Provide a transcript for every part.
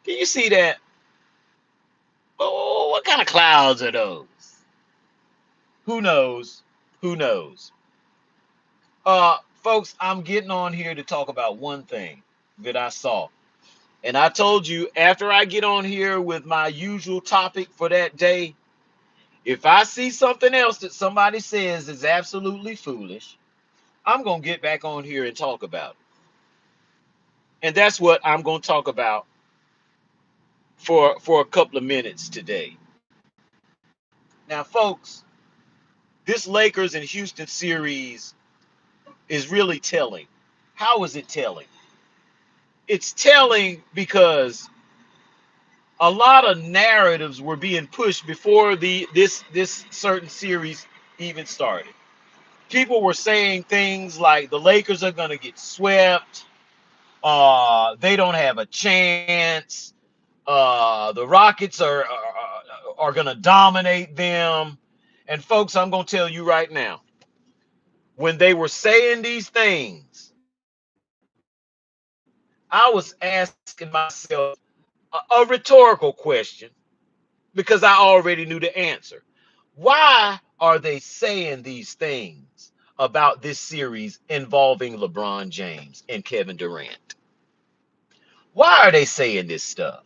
Can you see that? Oh, what kind of clouds are those? Who knows? Who knows? Folks, I'm getting on here to talk about one thing that I saw. And I told you after I get on here with my usual topic for that day, if I see something else that somebody says is absolutely foolish, I'm going to get back on here and talk about it. And that's what I'm going to talk about for a couple of minutes today. Now, folks, this Lakers and Houston series is really telling. How is it telling? It's telling because a lot of narratives were being pushed before this certain series even started. People were saying things like the Lakers are going to get swept. They don't have a chance. The Rockets are going to dominate them. And folks, I'm going to tell you right now, when they were saying these things, I was asking myself a rhetorical question because I already knew the answer. Why are they saying these things about this series involving LeBron James and Kevin Durant? Why are they saying this stuff?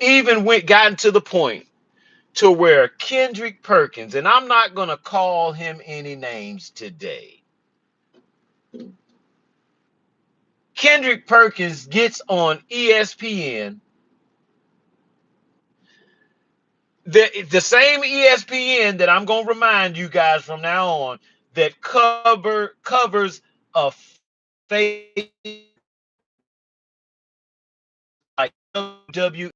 Even gotten to the point to where Kendrick Perkins, and I'm not going to call him any names today. Kendrick Perkins gets on ESPN, the same ESPN that I'm going to remind you guys from now on that covers a fake like W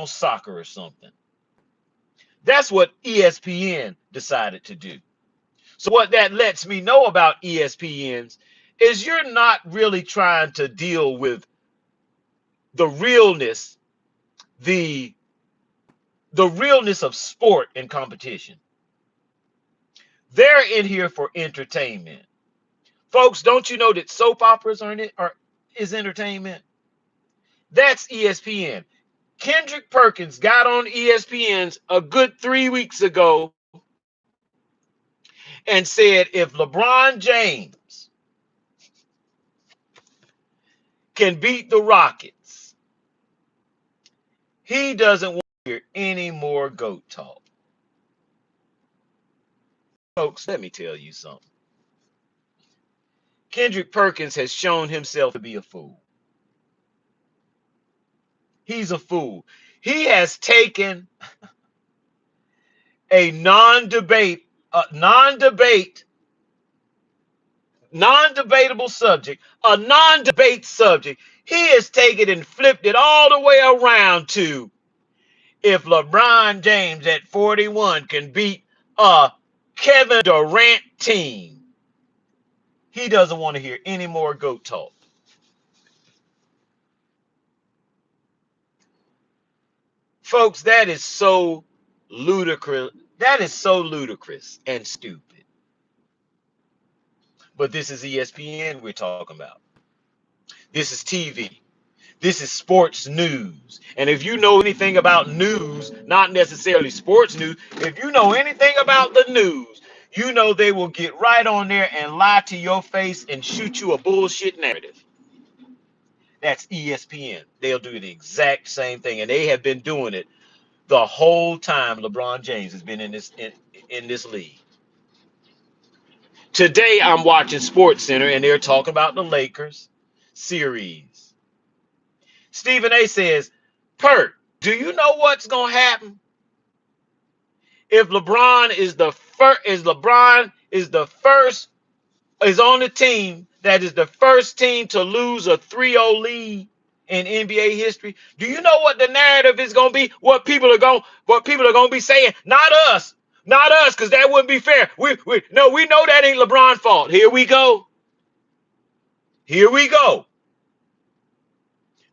soccer or something. That's what ESPN decided to do. So what that lets me know about ESPNs is you're not really trying to deal with the realness, the the realness of sport and competition. They're in here for entertainment. Folks, don't you know that soap operas is entertainment? That's ESPN. Kendrick Perkins got on ESPN's a good 3 weeks ago and said if LeBron James can beat the Rockets, he doesn't want to hear any more GOAT talk. Folks, let me tell you something. Kendrick Perkins has shown himself to be a fool. He's a fool. He has taken a non-debatable subject, a non-debate subject. He has taken and flipped it all the way around to if LeBron James at 41 can beat a Kevin Durant team, he doesn't want to hear any more GOAT talk. Folks, that is so ludicrous. That is so ludicrous and stupid. But this is ESPN we're talking about. This is TV. This is sports news. And if you know anything about news, not necessarily sports news, if you know anything about the news, you know they will get right on there and lie to your face and shoot you a bullshit narrative. That's ESPN. They'll do the exact same thing. And they have been doing it the whole time LeBron James has been in this league. Today I'm watching Sports Center and they're talking about the Lakers series. Stephen A says, Perk, do you know what's gonna happen if LeBron is on the team that is the first team to lose a 3-0 lead in NBA history? Do you know what the narrative is gonna be? What people are gonna be saying? Not us, because that wouldn't be fair. We know that ain't LeBron's fault. Here we go. Here we go.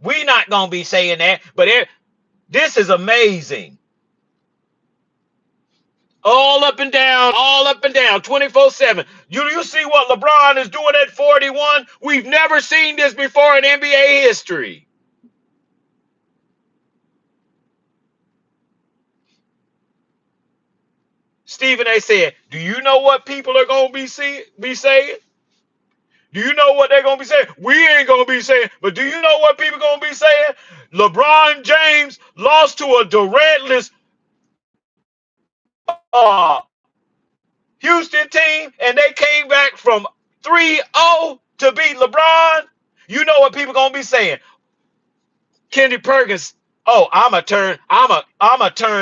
We not gonna be saying that, but this is amazing. all up and down, 24/7. You see what LeBron is doing at 41? We've never seen this before in NBA history. Stephen A. said, do you know what people are going to be saying? Do you know what they're going to be saying? We ain't going to be saying, but do you know what people are going to be saying? LeBron James lost to a Durantless uh, Houston team, and they came back from 3-0 to beat LeBron. You know what people are going to be saying? Kendrick Perkins, oh, I'ma turn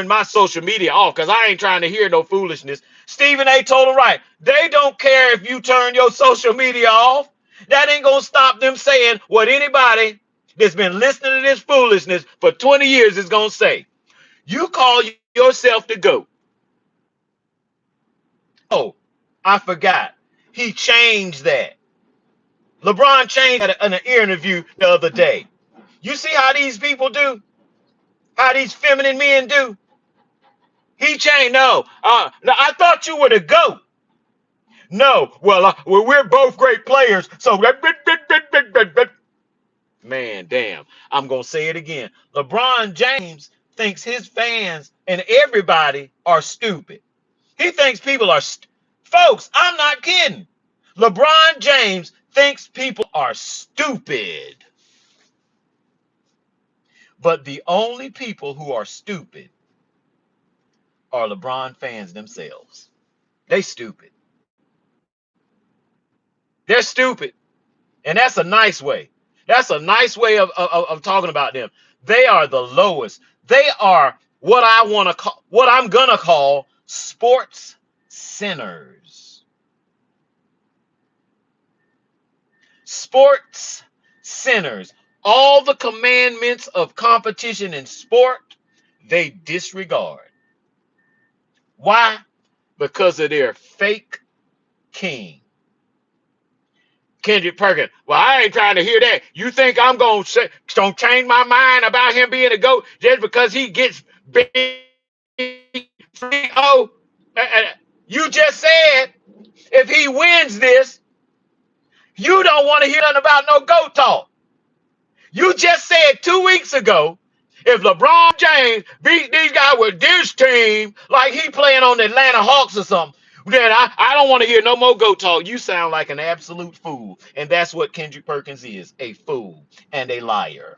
my social media off because I ain't trying to hear no foolishness. Stephen A. told him right. They don't care if you turn your social media off. That ain't gonna stop them saying what anybody that's been listening to this foolishness for 20 years is gonna say. You call yourself the GOAT. Oh, I forgot. He changed that. LeBron changed that in an interview the other day. You see how these people do? How these feminine men do? He changed. No, I thought you were the GOAT. No, well, we're both great players. So, man, damn. I'm going to say it again. LeBron James thinks his fans and everybody are stupid. He thinks people are, folks, I'm not kidding. LeBron James thinks people are stupid. But the only people who are stupid are LeBron fans themselves. They stupid. They're stupid. And that's a nice way. That's a nice way of talking about them. They are the lowest. They are what I want to call, what I'm gonna call sports sinners. Sports sinners. All the commandments of competition in sport, they disregard. Why? Because of their fake king. Kendrick Perkins. Well, I ain't trying to hear that. You think I'm gonna change my mind about him being a GOAT just because he gets big 3-0? You just said if he wins this, you don't want to hear nothing about no GOAT talk. You just said 2 weeks ago, if LeBron James beat these guys with this team, like he playing on the Atlanta Hawks or something, then I don't want to hear no more GOAT talk. You sound like an absolute fool. And that's what Kendrick Perkins is, a fool and a liar.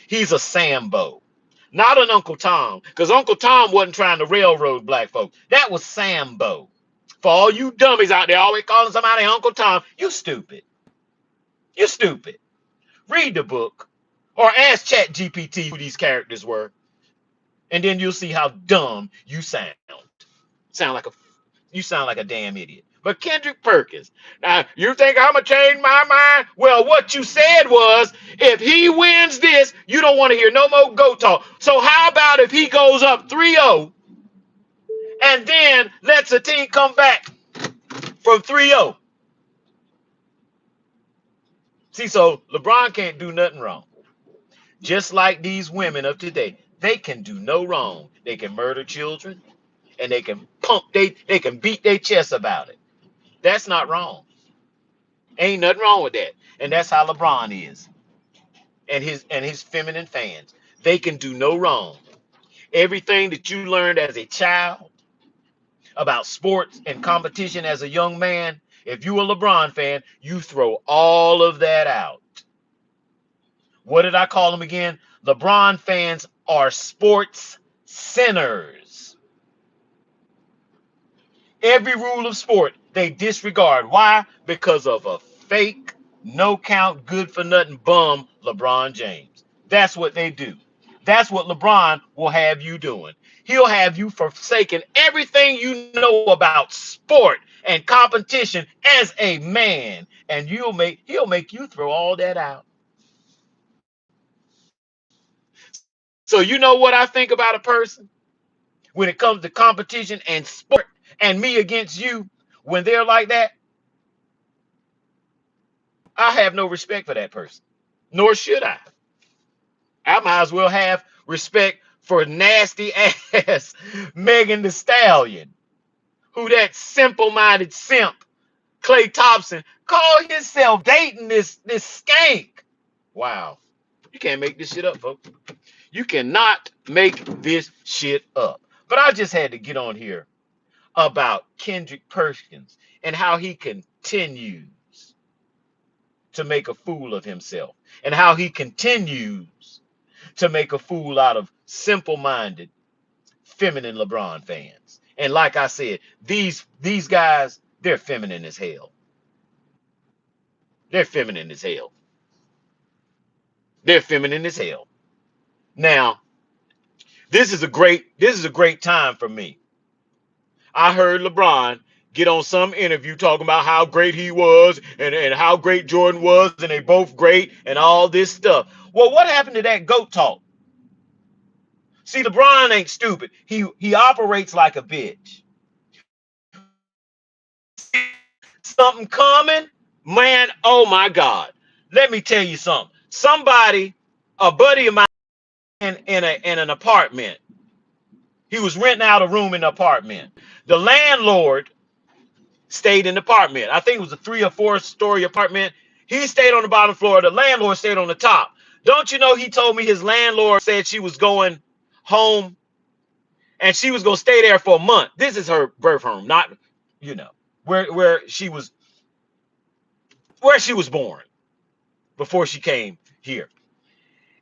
He's a Sambo, not an Uncle Tom, because Uncle Tom wasn't trying to railroad black folks. That was Sambo. For all you dummies out there always calling somebody Uncle Tom, you stupid. You're stupid. Read the book or ask ChatGPT who these characters were, and then you'll see how dumb you sound. You sound like a damn idiot. But Kendrick Perkins, now you think I'm gonna change my mind? Well, what you said was if he wins this, you don't want to hear no more GOAT talk. So how about if he goes up 3-0 and then lets a team come back from 3-0? See, so LeBron can't do nothing wrong. Just like these women of today, they can do no wrong. They can murder children and they can they can beat their chest about it. That's not wrong. Ain't nothing wrong with that. And that's how LeBron is. And his feminine fans. They can do no wrong. Everything that you learned as a child about sports and competition as a young man, if you a LeBron fan, you throw all of that out. What did I call them again? LeBron fans are sports sinners. Every rule of sport they disregard. Why? Because of a fake, no count, good for nothing bum, LeBron James. That's what they do. That's what LeBron will have you doing. He'll have you forsaking everything you know about sport and competition as a man, and he'll make you throw all that out. So you know what I think about a person when it comes to competition and sport and me against you, when they're like that, I have no respect for that person, nor should I. I might as well have respect for nasty ass Megan Thee Stallion, who that simple-minded simp Clay Thompson called himself dating this skank. Wow. You can't make this shit up, folks. You cannot make this shit up. But I just had to get on here about Kendrick Perkins and how he continues to make a fool of himself and how he continues to make a fool out of simple-minded, feminine LeBron fans. And like I said, these guys, they're feminine as hell. They're feminine as hell. They're feminine as hell. Now, this is a great time for me. I heard LeBron get on some interview talking about how great he was and how great Jordan was, and they both great and all this stuff. Well, what happened to that GOAT talk? See, LeBron ain't stupid. He operates like a bitch. Something coming, man, oh my God. Let me tell you something. Somebody, a buddy of mine in an apartment. He was renting out a room in the apartment. The landlord stayed in the apartment. I think it was a 3 or 4 story apartment. He stayed on the bottom floor. The landlord stayed on the top. Don't you know he told me his landlord said she was going home and she was going to stay there for a month. This is her birth home, not, you know, where she was born before she came here.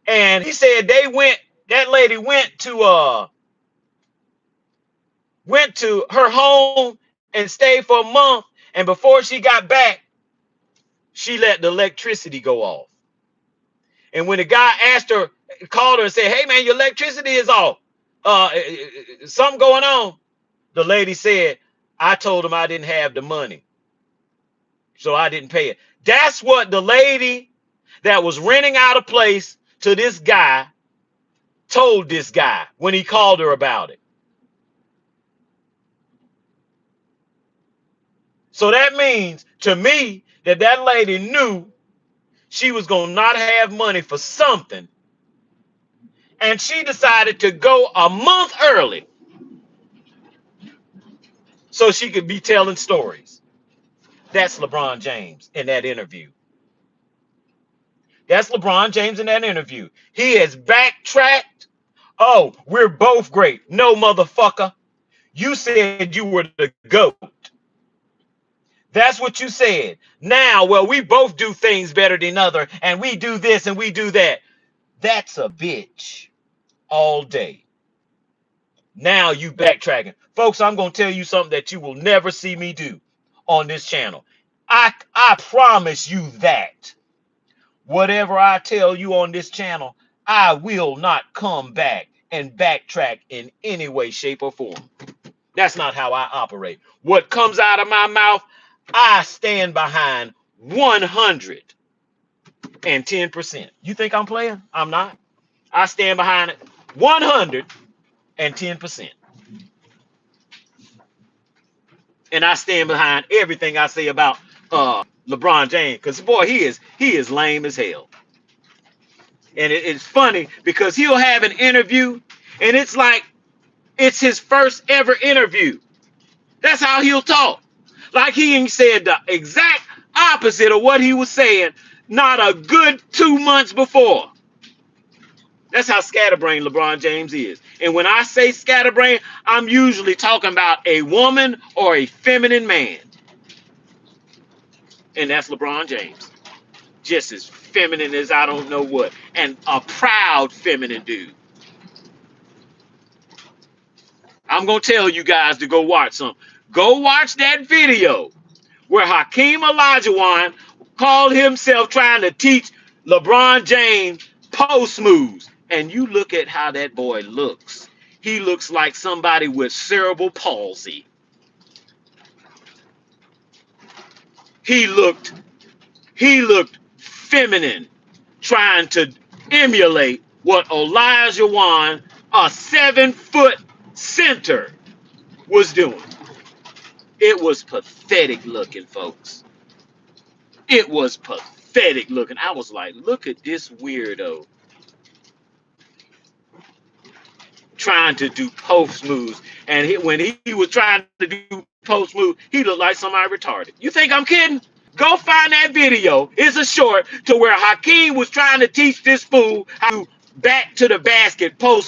And he said that lady went to her home and stayed for a month, and before she got back, she let the electricity go off. And when the guy called her and said, "Hey man, your electricity is off. Something going on." The lady said, "I told him I didn't have the money, so I didn't pay it." That's what the lady that was renting out a place to this guy told this guy when he called her about it. So that means to me that lady knew she was going to not have money for something, and she decided to go a month early so she could be telling stories. That's LeBron James in that interview. That's LeBron James in that interview. He has backtracked. Oh, we're both great. No, motherfucker. You said you were the GOAT. That's what you said. Now, well, we both do things better than other, and we do this and we do that. That's a bitch all day. Now you backtracking. Folks, I'm going to tell you something that you will never see me do on this channel. I promise you that. Whatever I tell you on this channel, I will not come back and backtrack in any way, shape, or form. That's not how I operate. What comes out of my mouth, I stand behind 110%. You think I'm playing? I'm not. I stand behind it 110%. And I stand behind everything I say about LeBron James, because boy, he is lame as hell. And it's funny because he'll have an interview and it's like it's his first ever interview. That's how he'll talk. Like he ain't said the exact opposite of what he was saying not a good 2 months before. That's how scatterbrained LeBron James is. And when I say scatterbrained, I'm usually talking about a woman or a feminine man. And that's LeBron James. Just as feminine as I don't know what. And a proud feminine dude. I'm going to tell you guys to go watch some. Go watch that video where Hakeem Olajuwon called himself trying to teach LeBron James post moves. And you look at how that boy looks. He looks like somebody with cerebral palsy. He looked feminine, trying to emulate what Olajuwon, a 7-foot center, was doing. It was pathetic looking, folks. It was pathetic looking. I was like, look at this weirdo. trying to do post moves. And when he was trying to do post move, he looked like somebody retarded. You think I'm kidding? Go find that video. It's a short to where Hakeem was trying to teach this fool how to back to the basket post